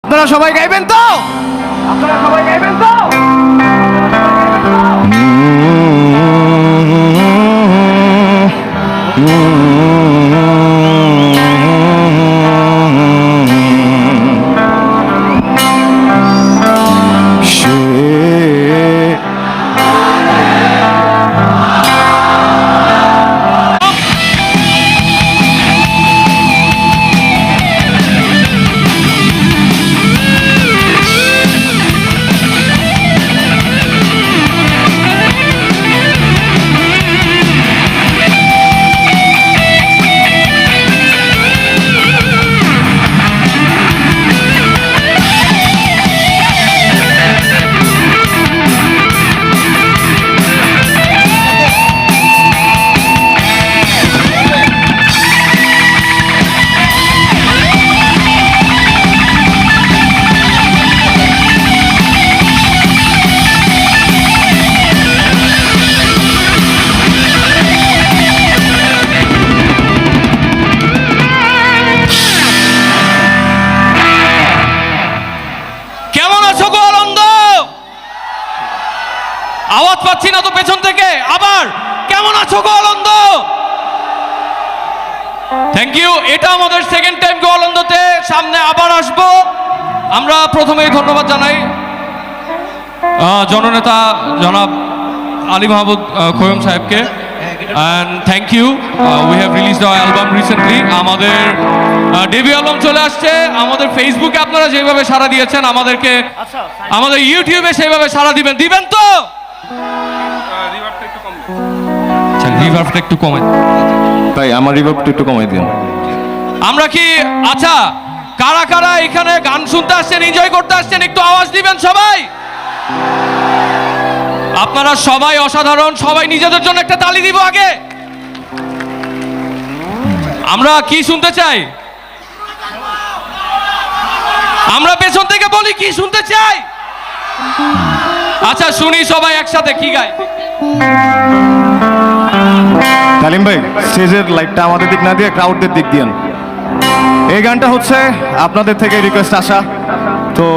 আপনারা সবাই গাইবেন তো? আপনারা সবাই গাইবেন তো? আওয়াজ পাচ্ছি না তো পেছন থেকে। আবার কেমন আছো গো আনন্দ? Thank you. এটা আমাদের সেকেন্ড টাইম গো আনন্দতে, সামনে আবার আসবো। আমরা প্রথমেই ধন্যবাদ জানাই জননেতা জনাব আলী মাহমুদ খোয়ম সাহেবকে। And thank you. We have released our album recently. আমাদের ডেবিউ অ্যালবাম চলে আসছে। আমাদের ফেসবুকে আপনারা যেভাবে সাড়া দিয়েছেন, আমাদেরকে আমাদের ইউটিউবে সেইভাবে সাড়া দিবেন তো? রিভার্বটা একটু কমে, তাই আমার রিভার্বটা একটু কমাই দিন। আমরা কি আচ্ছা, কারা কারা এখানে গান শুনতে আসছেন, এনজয় করতে আসছেন, একটু আওয়াজ দিবেন সবাই। আপনারা সবাই অসাধারণ, সবাই নিজেদের জন্য একটা তালি দিব আগে। আমরা কি শুনতে চাই? আমরা পেছন থেকে বলি কি শুনতে চাই। আচ্ছা শুনি সবাই একসাথে কি গায়। তালিম ভাই, স্টেজের লাইটটা আমাদের দিক না দিয়ে ক্রাউডদের দিক দিয়েন। এই গানটা হচ্ছে আপনাদের থেকে রিকোয়েস্ট আসা, তো